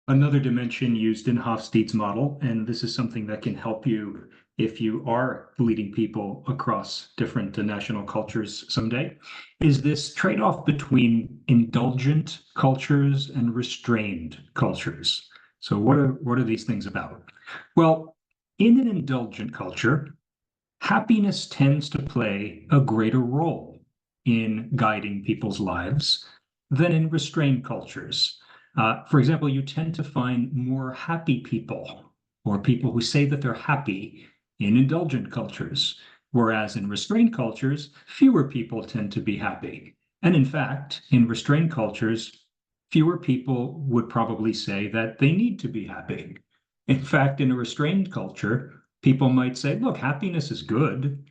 Another dimension used in Hofstede's model, and this is something that can help you if you are leading people across different national cultures someday, is this trade-off between indulgent cultures and restrained cultures. So what are these things about? Well, in an indulgent culture, happiness tends to play a greater role in guiding people's lives than in restrained cultures. For example, you tend to find more happy people or people who say that they're happy in indulgent cultures, whereas in restrained cultures, fewer people tend to be happy. And in fact, in restrained cultures, fewer people would probably say that they need to be happy. In fact, in a restrained culture, people might say, look, happiness is good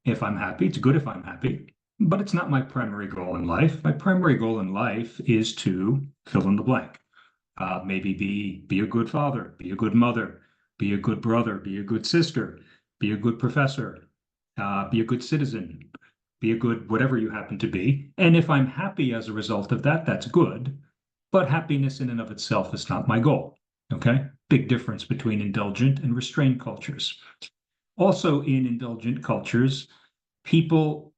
if I'm happy. It's good if I'm happy, but it's not my primary goal in life. My primary goal in life is to fill in the blank. Maybe be a good father, be a good mother, be a good brother, be a good sister, be a good professor, be a good citizen, be a good whatever you happen to be. And if I'm happy as a result of that, that's good. But happiness in and of itself is not my goal. Okay? Big difference between indulgent and restrained cultures. Also, in indulgent cultures, people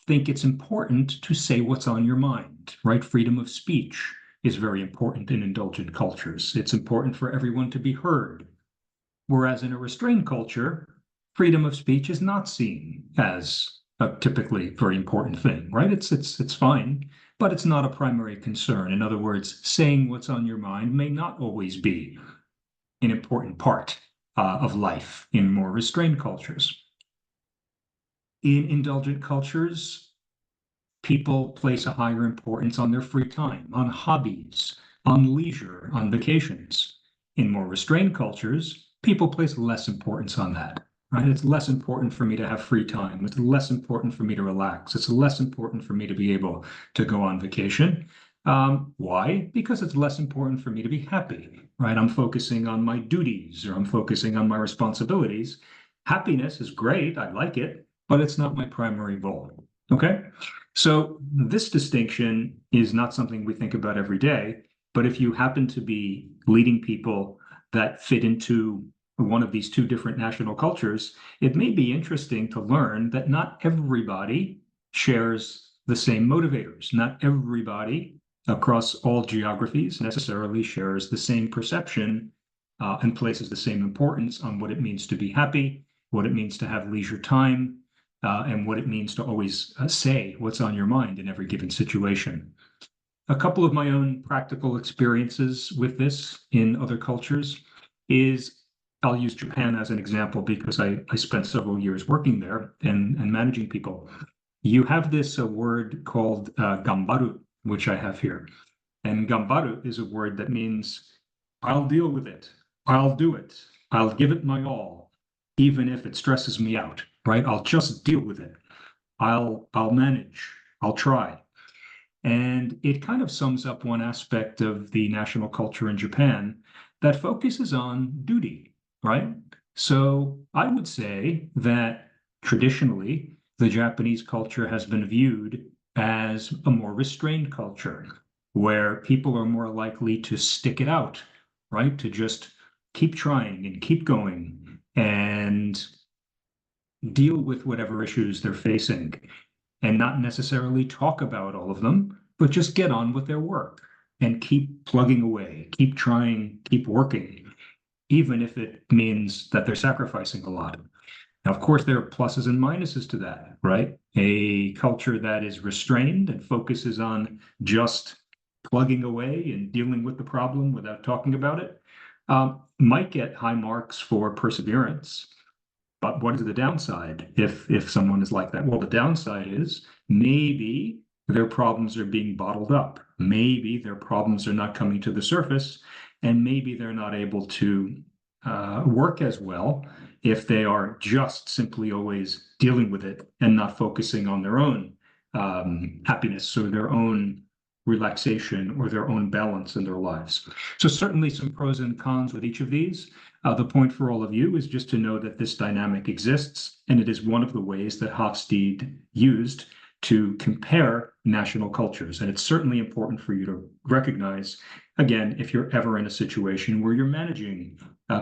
think it's important to say what's on your mind, right? Freedom of speech is very important in indulgent cultures. It's important for everyone to be heard. Whereas in a restrained culture, freedom of speech is not seen as a typically very important thing, right? It's fine, but it's not a primary concern. In other words, saying what's on your mind may not always be an important part of life in more restrained cultures. In indulgent cultures, people place a higher importance on their free time, on hobbies, on leisure, on vacations. In more restrained cultures, people place less importance on that. Right? It's less important for me to have free time. It's less important for me to relax. It's less important for me to be able to go on vacation. Why? Because it's less important for me to be happy, right? I'm focusing on my duties or I'm focusing on my responsibilities. Happiness is great. I like it, but it's not my primary goal. Okay. So this distinction is not something we think about every day, but if you happen to be leading people that fit into one of these two different national cultures, it may be interesting to learn that not everybody shares the same motivators. Not everybody across all geographies necessarily shares the same perception and places the same importance on what it means to be happy, what it means to have leisure time, and what it means to always say what's on your mind in every given situation. A couple of my own practical experiences with this in other cultures is I'll use Japan as an example because I spent several years working there and managing people. You have this word called gambaru, which I have here. And gambaru is a word that means I'll deal with it. I'll do it. I'll give it my all, even if it stresses me out, right? I'll just deal with it. I'll manage. I'll try. And it kind of sums up one aspect of the national culture in Japan that focuses on duty, right? So I would say that traditionally, the Japanese culture has been viewed as a more restrained culture where people are more likely to stick it out, right? To just keep trying and keep going and deal with whatever issues they're facing and not necessarily talk about all of them, but just get on with their work and keep plugging away, keep trying, keep working, even if it means that they're sacrificing a lot. Now, of course, there are pluses and minuses to that, right? A culture that is restrained and focuses on just plugging away and dealing with the problem without talking about it might get high marks for perseverance. But what is the downside if someone is like that? Well, the downside is maybe their problems are being bottled up. Maybe their problems are not coming to the surface, and maybe they're not able to work as well if they are just simply always dealing with it and not focusing on their own happiness or their own relaxation or their own balance in their lives. So certainly some pros and cons with each of these. The point for all of you is just to know that this dynamic exists, and it is one of the ways that Hofstede used to compare national cultures. And it's certainly important for you to recognize, again, if you're ever in a situation where you're managing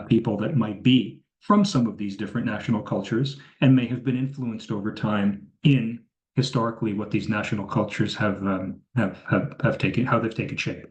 people that might be from some of these different national cultures and may have been influenced over time in historically what these national cultures have taken, how they've taken shape.